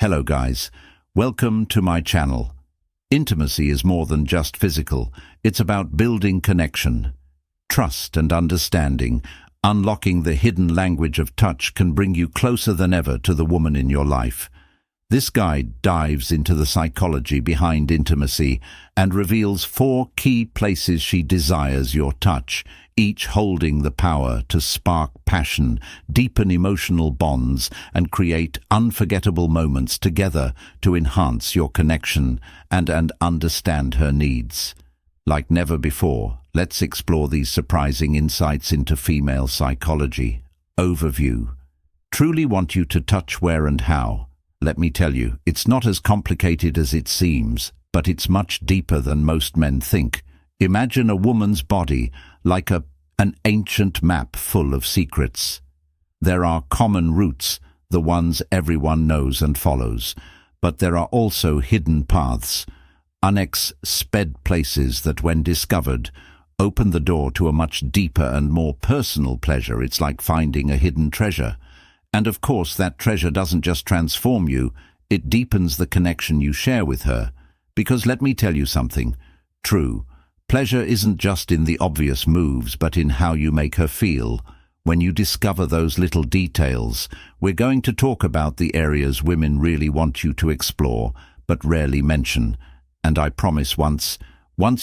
Hello guys, welcome to my channel. Intimacy is more than just physical, it's about building connection. Trust and understanding, unlocking the hidden language of touch can bring you closer than ever to the woman in your life. This guide dives into the psychology behind intimacy and reveals 4 key places she desires your touch, each holding the power to spark passion, deepen emotional bonds, and create unforgettable moments together to enhance your connection and understand her needs. Like never before, let's explore these surprising insights into female psychology. Overview. Truly want you to touch where and how. Let me tell you, it's not as complicated as it seems, but it's much deeper than most men think. Imagine a woman's body like an ancient map full of secrets. There are common routes, the ones everyone knows and follows, but there are also hidden paths, unexpected places that, when discovered, open the door to a much deeper and more personal pleasure. It's like finding a hidden treasure. And of course, that treasure doesn't just transform you, it deepens the connection you share with her. Because let me tell you something, true, pleasure isn't just in the obvious moves, but in how you make her feel. When you discover those little details, we're going to talk about the areas women really want you to explore, but rarely mention. And I promise once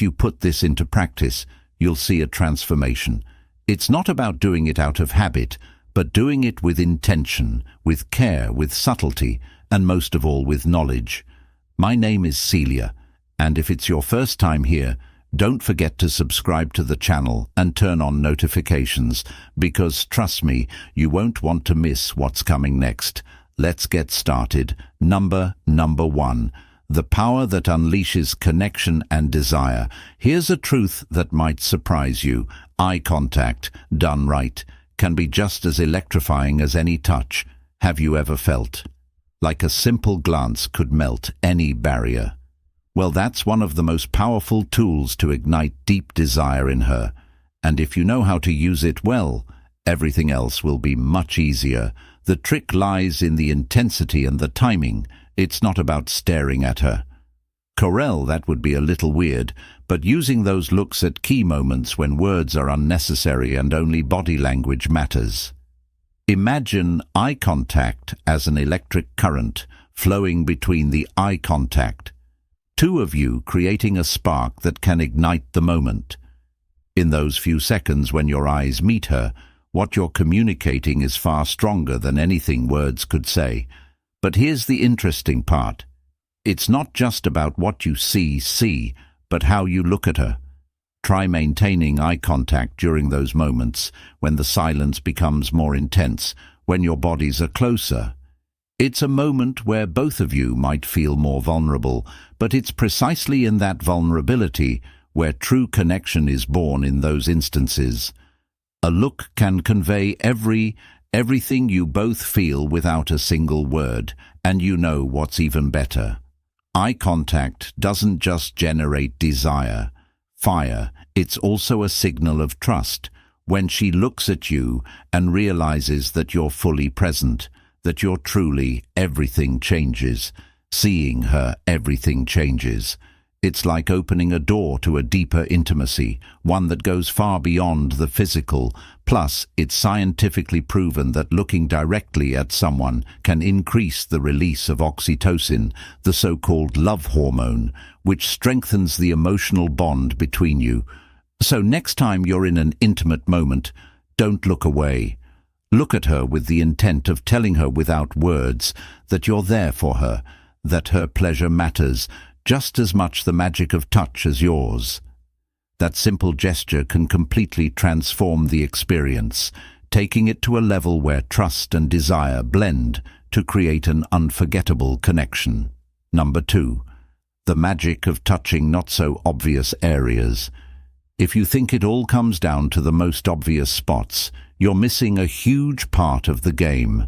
you put this into practice, you'll see a transformation. It's not about doing it out of habit, but doing it with intention, with care, with subtlety, and most of all with knowledge. My name is Celia, and if it's your first time here, don't forget to subscribe to the channel and turn on notifications, because trust me, you won't want to miss what's coming next. Let's get started. Number 1. The power that unleashes connection and desire. Here's a truth that might surprise you. Eye contact, done right, can be just as electrifying as any touch. Have you ever felt like a simple glance could melt any barrier? Well, that's one of the most powerful tools to ignite deep desire in her. And if you know how to use it well, everything else will be much easier. The trick lies in the intensity and the timing. It's not about staring at her. Corel, that would be a little weird, but using those looks at key moments when words are unnecessary and only body language matters. Imagine eye contact as an electric current flowing between the eye contact. 2 of you creating a spark that can ignite the moment. In those few seconds when your eyes meet her, what you're communicating is far stronger than anything words could say. But here's the interesting part. It's not just about what you see, but how you look at her. Try maintaining eye contact during those moments, when the silence becomes more intense, when your bodies are closer. It's a moment where both of you might feel more vulnerable, but it's precisely in that vulnerability where true connection is born in those instances. A look can convey everything you both feel without a single word, and you know what's even better. Eye contact doesn't just generate desire, fire, it's also a signal of trust. When she looks at you and realizes that you're fully present, that you're truly, everything changes. Seeing her, everything changes. It's like opening a door to a deeper intimacy, one that goes far beyond the physical. Plus, it's scientifically proven that looking directly at someone can increase the release of oxytocin, the so-called love hormone, which strengthens the emotional bond between you. So next time you're in an intimate moment, don't look away. Look at her with the intent of telling her without words that you're there for her, that her pleasure matters just as much the magic of touch as yours. That simple gesture can completely transform the experience, taking it to a level where trust and desire blend to create an unforgettable connection. Number 2. The magic of touching not so obvious areas. If you think it all comes down to the most obvious spots, you're missing a huge part of the game.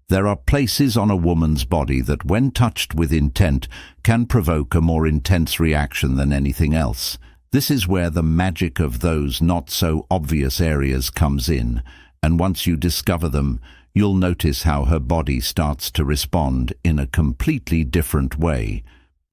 There are places on a woman's body that, when touched with intent, can provoke a more intense reaction than anything else. This is where the magic of those not-so-obvious areas comes in, and once you discover them, you'll notice how her body starts to respond in a completely different way.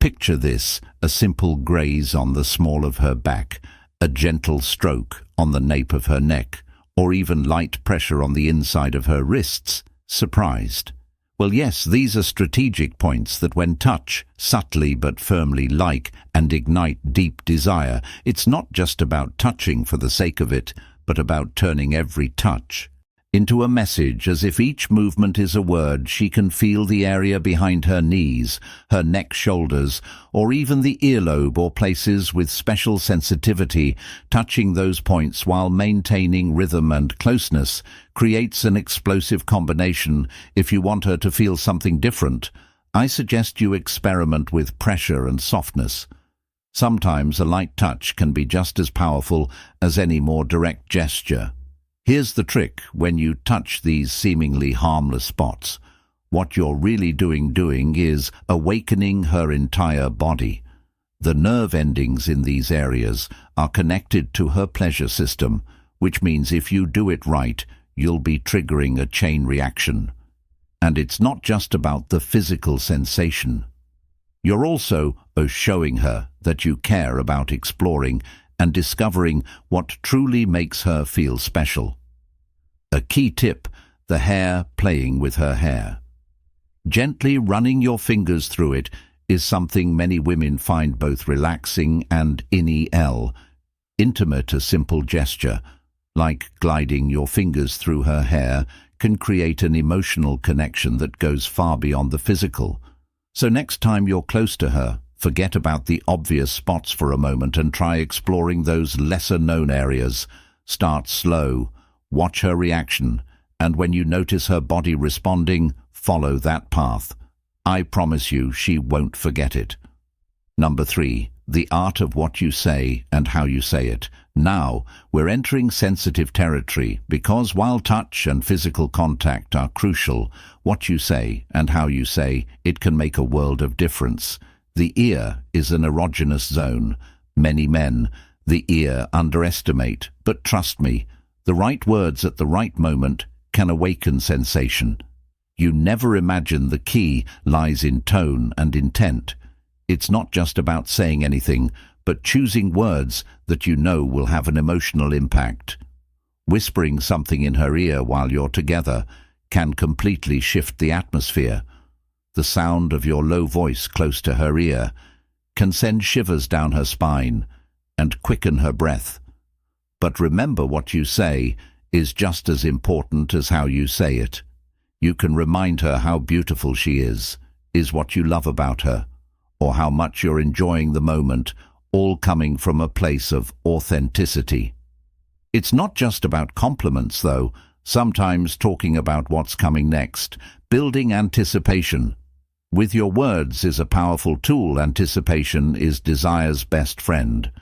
Picture this: a simple graze on the small of her back, a gentle stroke on the nape of her neck, or even light pressure on the inside of her wrists. Surprised? Well, yes, these are strategic points that when touch, subtly but firmly and ignite deep desire. It's not just about touching for the sake of it, but about turning every touch into a message. As if each movement is a word, she can feel the area behind her knees, her neck, shoulders, or even the earlobe or places with special sensitivity. Touching those points while maintaining rhythm and closeness creates an explosive combination. If you want her to feel something different, I suggest you experiment with pressure and softness. Sometimes a light touch can be just as powerful as any more direct gesture. Here's the trick: when you touch these seemingly harmless spots, what you're really doing is awakening her entire body. The nerve endings in these areas are connected to her pleasure system, which means if you do it right, you'll be triggering a chain reaction. And it's not just about the physical sensation. You're also showing her that you care about exploring and discovering what truly makes her feel special. A key tip: the hair, playing with her hair. Gently running your fingers through it is something many women find both relaxing and intimate. A simple gesture, like gliding your fingers through her hair, can create an emotional connection that goes far beyond the physical. So next time you're close to her, forget about the obvious spots for a moment and try exploring those lesser-known areas. Start slow, watch her reaction, and when you notice her body responding, follow that path. I promise you she won't forget it. Number 3. The art of what you say and how you say it. Now, we're entering sensitive territory because while touch and physical contact are crucial, what you say and how you say it can make a world of difference. The ear is an erogenous zone. Many men, the ear, underestimate, but trust me, the right words at the right moment can awaken sensation. You never imagine the key lies in tone and intent. It's not just about saying anything, but choosing words that you know will have an emotional impact. Whispering something in her ear while you're together can completely shift the atmosphere. The sound of your low voice close to her ear can send shivers down her spine and quicken her breath. But remember, what you say is just as important as how you say it. You can remind her how beautiful she is what you love about her, or how much you're enjoying the moment, all coming from a place of authenticity. It's not just about compliments, though. Sometimes talking about what's coming next, building anticipation. With your words is a powerful tool. Anticipation is desire's best friend.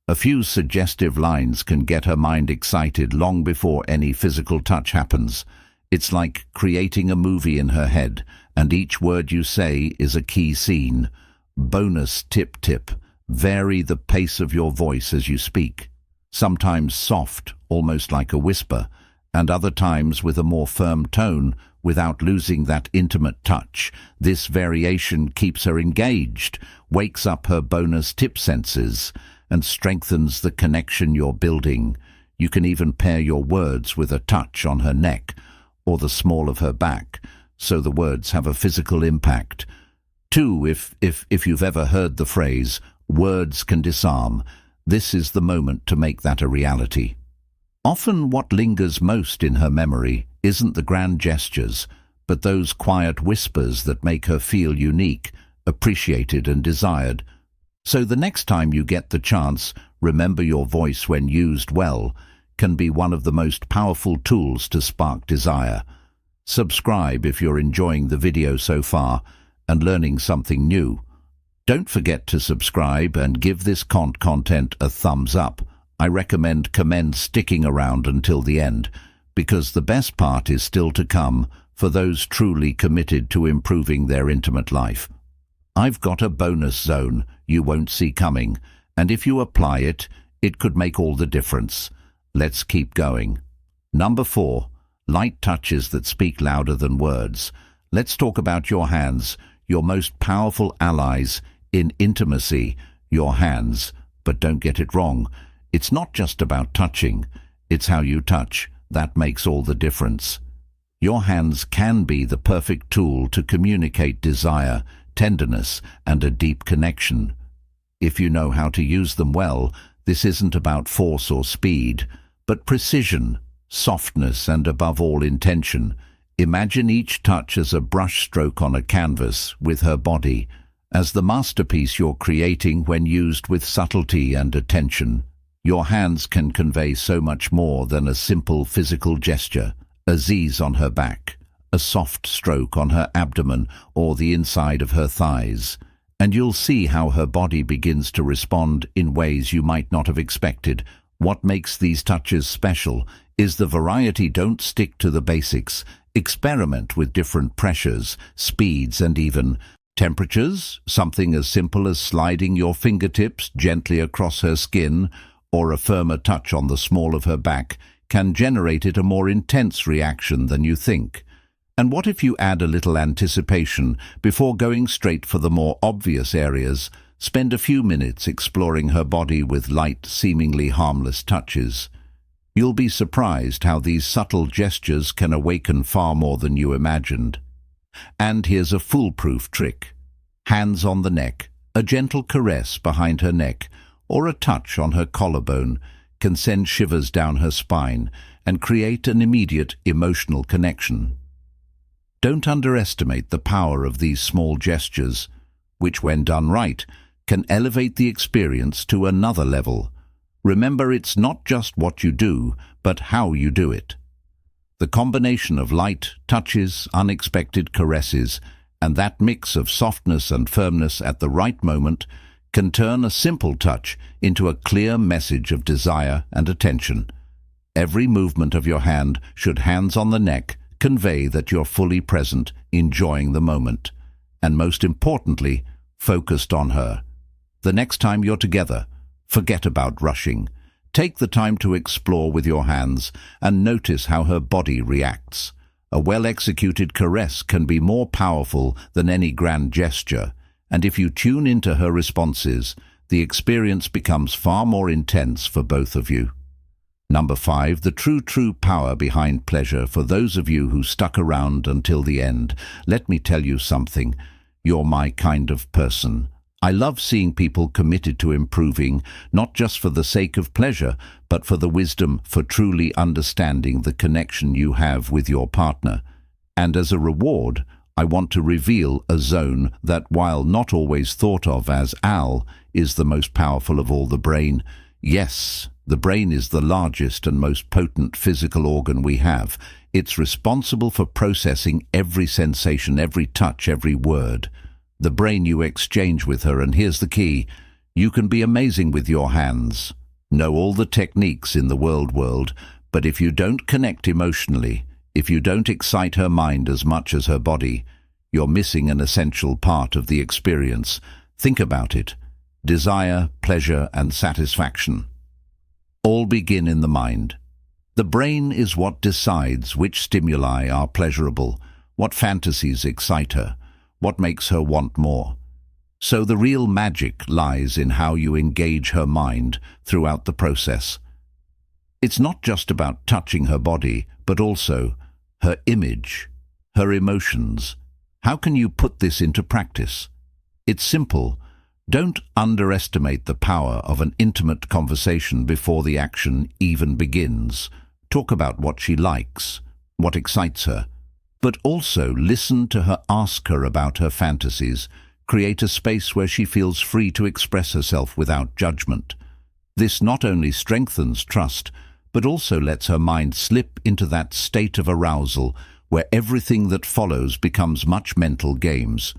A few suggestive lines can get her mind excited long before any physical touch happens. It's like creating a movie in her head, and each word you say is a key scene. Bonus tip: vary the pace of your voice as you speak. Sometimes soft, almost like a whisper, and other times with a more firm tone without losing that intimate touch. This variation keeps her engaged, wakes up her bonus tip senses, and strengthens the connection you're building. You can even pair your words with a touch on her neck or the small of her back, so the words have a physical impact. 2. If you've ever heard the phrase, words can disarm, this is the moment to make that a reality. Often what lingers most in her memory isn't the grand gestures, but those quiet whispers that make her feel unique, appreciated and desired. So the next time you get the chance, remember your voice, when used well, can be one of the most powerful tools to spark desire. Subscribe if you're enjoying the video so far and learning something new. Don't forget to subscribe and give this content a thumbs up. I recommend sticking around until the end, because the best part is still to come for those truly committed to improving their intimate life. I've got a bonus zone you won't see coming, and if you apply it, it could make all the difference. Let's keep going. Number 4. Light touches that speak louder than words. Let's talk about your hands, your most powerful allies in intimacy, your hands. But don't get it wrong. It's not just about touching. It's how you touch. That makes all the difference. Your hands can be the perfect tool to communicate desire, tenderness, and a deep connection. If you know how to use them well, this isn't about force or speed, but precision, softness, and above all intention. Imagine each touch as a brushstroke on a canvas with her body, as the masterpiece you're creating when used with subtlety and attention. Your hands can convey so much more than a simple physical gesture. A Z's on her back, a soft stroke on her abdomen or the inside of her thighs, and you'll see how her body begins to respond in ways you might not have expected. What makes these touches special is the variety. Don't stick to the basics. Experiment with different pressures, speeds, and even temperatures. Something as simple as sliding your fingertips gently across her skin or a firmer touch on the small of her back can generate a more intense reaction than you think. And what if you add a little anticipation before going straight for the more obvious areas? Spend a few minutes exploring her body with light, seemingly harmless touches. You'll be surprised how these subtle gestures can awaken far more than you imagined. And here's a foolproof trick. Hands on the neck, a gentle caress behind her neck, or a touch on her collarbone can send shivers down her spine and create an immediate emotional connection. Don't underestimate the power of these small gestures, which, when done right, can elevate the experience to another level. Remember, it's not just what you do, but how you do it. The combination of light touches, unexpected caresses, and that mix of softness and firmness at the right moment can turn a simple touch into a clear message of desire and attention. Every movement of your hand, should hands on the neck, convey that you're fully present, enjoying the moment, and most importantly, focused on her. The next time you're together, forget about rushing. Take the time to explore with your hands and notice how her body reacts. A well-executed caress can be more powerful than any grand gesture, and if you tune into her responses, the experience becomes far more intense for both of you. Number 5, the true power behind pleasure. For those of you who stuck around until the end, let me tell you something. You're my kind of person. I love seeing people committed to improving, not just for the sake of pleasure, but for the wisdom, for truly understanding the connection you have with your partner. And as a reward, I want to reveal a zone that, while not always thought of as is the most powerful of all, the brain. Yes, the brain is the largest and most potent physical organ we have. It's responsible for processing every sensation, every touch, every word. The brain you exchange with her, and here's the key: you can be amazing with your hands, know all the techniques in the world, but if you don't connect emotionally, if you don't excite her mind as much as her body, you're missing an essential part of the experience. Think about it. Desire, pleasure, and satisfaction all begin in the mind. The brain is what decides which stimuli are pleasurable, what fantasies excite her, what makes her want more. So the real magic lies in how you engage her mind throughout the process. It's not just about touching her body, but also her image, her emotions. How can you put this into practice? It's simple. Don't underestimate the power of an intimate conversation before the action even begins. Talk about what she likes, what excites her, but also listen to her, ask her about her fantasies. Create a space where she feels free to express herself without judgment. This not only strengthens trust, but also lets her mind slip into that state of arousal where everything that follows becomes much mental games.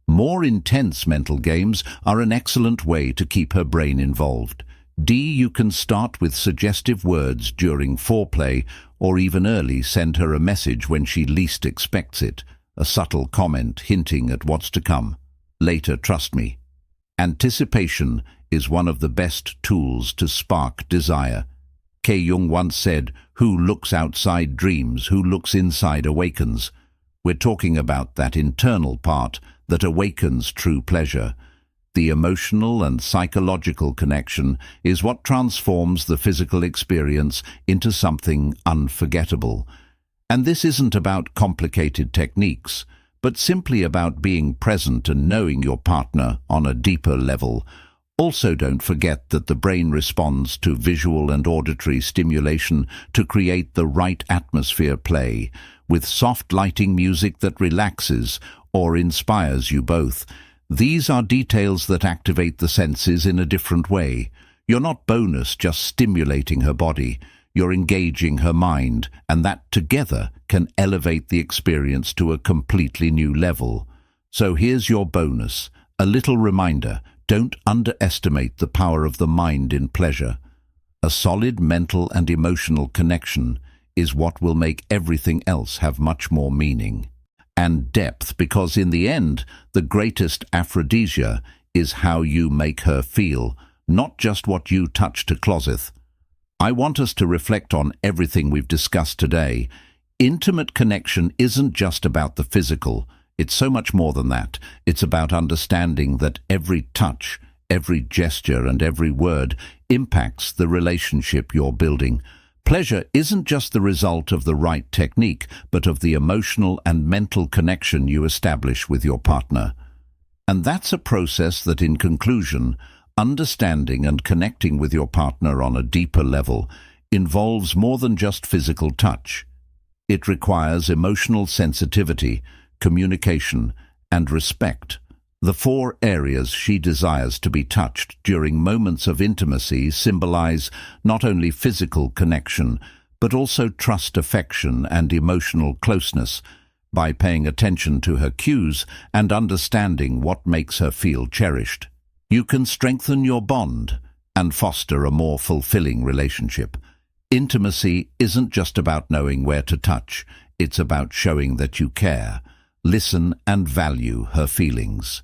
More intense mental games are an excellent way to keep her brain involved. You can start with suggestive words during foreplay, or even early send her a message when she least expects it, a subtle comment hinting at what's to come. Later, trust me. Anticipation is one of the best tools to spark desire. Jung once said, "Who looks outside dreams, who looks inside awakens." We're talking about that internal part that awakens true pleasure. The emotional and psychological connection is what transforms the physical experience into something unforgettable. And this isn't about complicated techniques, but simply about being present and knowing your partner on a deeper level. Also, don't forget that the brain responds to visual and auditory stimulation to create the right atmosphere play, with soft lighting music that relaxes or inspires you both. These are details that activate the senses in a different way. You're not bonus just stimulating her body, you're engaging her mind, and that together can elevate the experience to a completely new level. So here's your bonus, a little reminder: don't underestimate the power of the mind in pleasure. A solid mental and emotional connection is what will make everything else have much more meaning and depth, because in the end, the greatest aphrodisia is how you make her feel, not just what you touch to closeth. I want us to reflect on everything we've discussed today. Intimate connection isn't just about the physical. It's so much more than that. It's about understanding that every touch, every gesture, and every word impacts the relationship you're building. Pleasure isn't just the result of the right technique, but of the emotional and mental connection you establish with your partner. And that's a process that, in conclusion, understanding and connecting with your partner on a deeper level involves more than just physical touch. It requires emotional sensitivity, communication, and respect. The 4 areas she desires to be touched during moments of intimacy symbolize not only physical connection, but also trust, affection, and emotional closeness. By paying attention to her cues and understanding what makes her feel cherished, you can strengthen your bond and foster a more fulfilling relationship. Intimacy isn't just about knowing where to touch, it's about showing that you care, listen, and value her feelings.